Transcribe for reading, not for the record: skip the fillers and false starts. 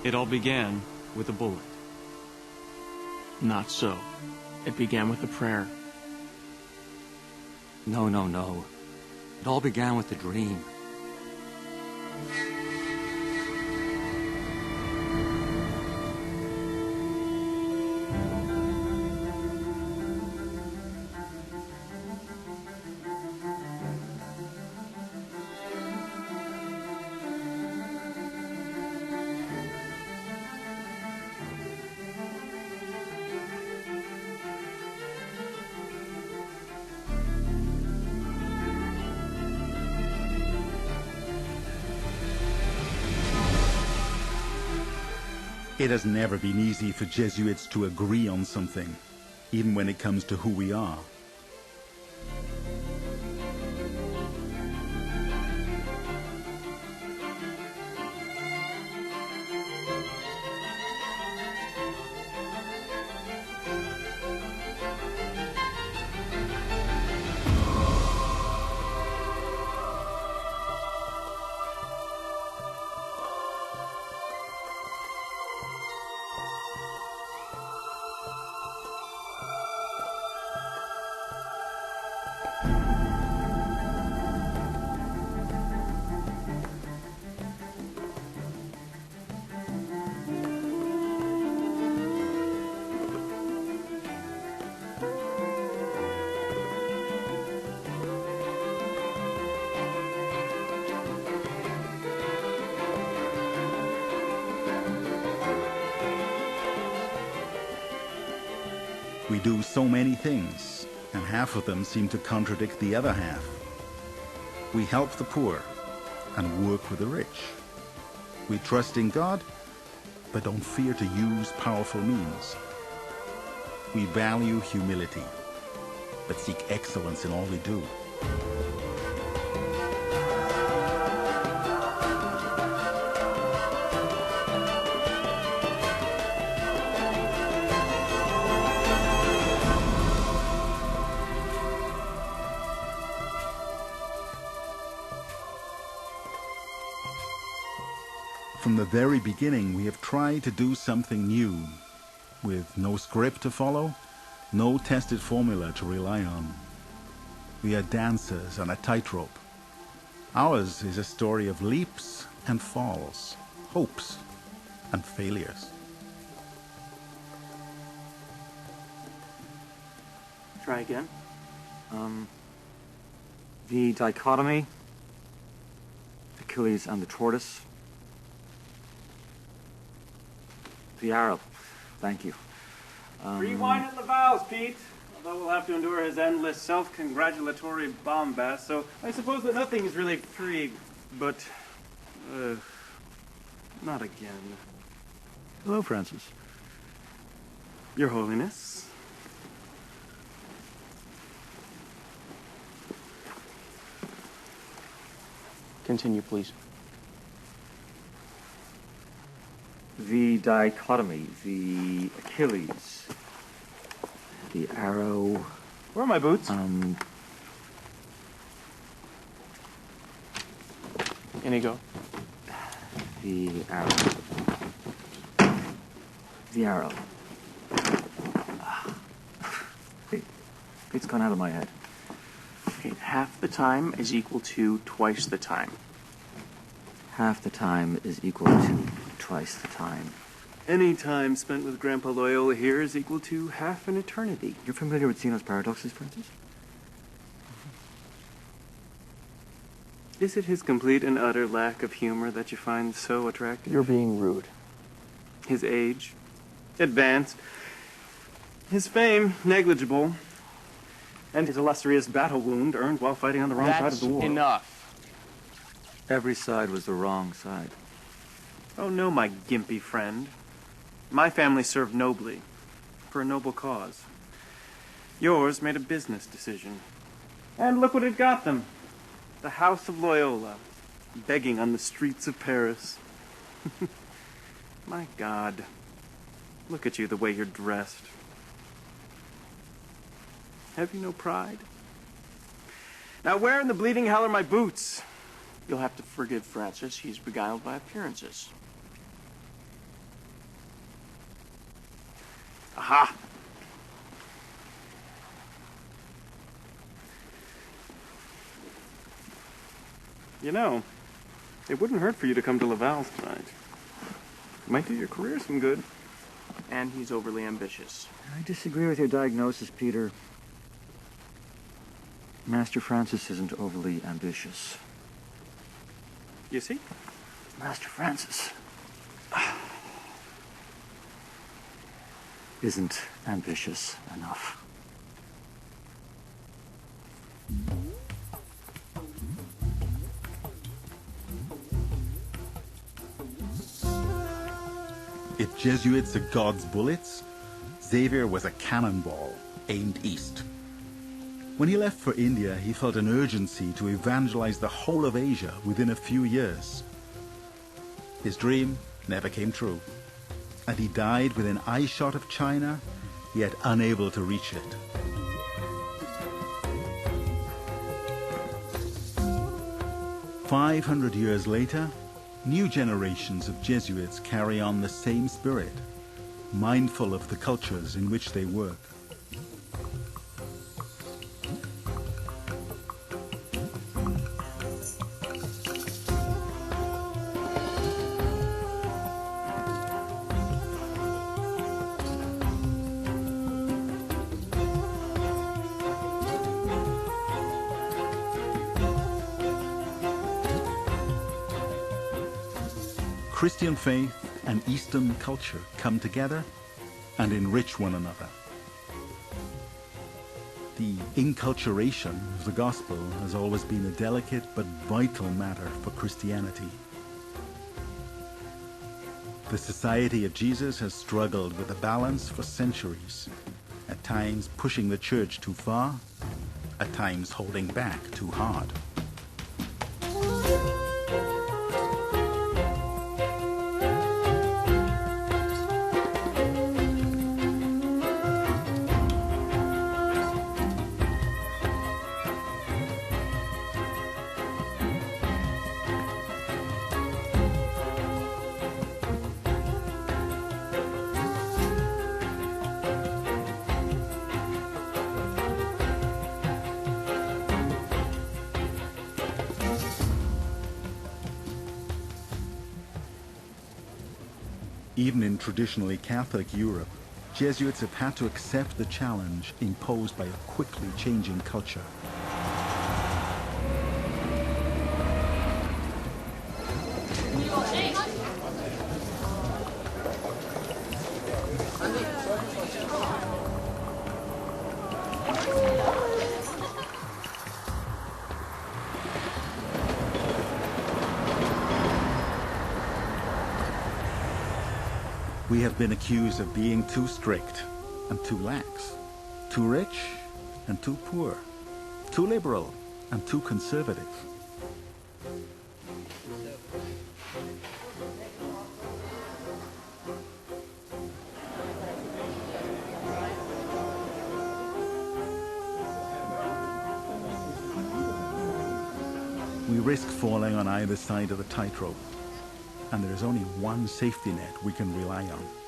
It all began with a bullet. Not so. It began with a prayer. No, no, no. It all began with a dream. It has never been easy for Jesuits to agree on something, even when it comes to who we are. We do so many things, and half of them seem to contradict the other half. We help the poor and work with the rich. We trust in God, but don't fear to use powerful means. We value humility, but seek excellence in all we do. From the very beginning, we have tried to do something new, with no script to follow, no tested formula to rely on. We are dancers on a tightrope. Ours is a story of leaps and falls, hopes and failures. Try again. The dichotomy, Achilles and the tortoise. The arrow. Thank you. Rewind in the vows, Pete. Although we'll have to endure his endless self-congratulatory bombast, so I suppose that nothing is really free, but... not again. Hello, Francis. Your Holiness. Continue, please. The dichotomy, the Achilles, the arrow. Where are my boots? Inigo. The arrow. The arrow. It's gone out of my head. Okay, half the time is equal to twice the time. Half the time is equal to twice the time. Any time spent with Grandpa Loyola here is equal to half an eternity. You're familiar with Zeno's paradoxes, Francis? Is it his complete and utter lack of humor that you find so attractive? You're being rude. His age, advanced. His fame, negligible. And his illustrious battle wound earned while fighting on the wrong side of the war. That's enough. Every side was the wrong side. Oh no, my gimpy friend. My family served nobly, for a noble cause. Yours made a business decision. And look what it got them. The House of Loyola, begging on the streets of Paris. My God. Look at you, the way you're dressed. Have you no pride? Now where in the bleeding hell are my boots? You'll have to forgive Francis. He's beguiled by appearances. Aha! You know, it wouldn't hurt for you to come to Laval's tonight. It might do your career some good. And he's overly ambitious. I disagree with your diagnosis, Peter. Master Francis isn't overly ambitious. You see? Master Francis isn't ambitious enough. If Jesuits are God's bullets, Xavier was a cannonball aimed east. When he left for India, he felt an urgency to evangelize the whole of Asia within a few years. His dream never came true, and he died within eyeshot of China, yet unable to reach it. "500 years later, new generations of Jesuits carry on the same spirit, mindful of the cultures in which they work. Christian faith and Eastern culture come together and enrich one another. The inculturation of the gospel has always been a delicate but vital matter for Christianity. The Society of Jesus has struggled with a balance for centuries, at times pushing the church too far, at times holding back too hard. Even in traditionally Catholic Europe, Jesuits have had to accept the challenge imposed by a quickly changing culture. We have been accused of being too strict and too lax, too rich and too poor, too liberal and too conservative. We risk falling on either side of the tightrope, and there is only one safety net we can rely on.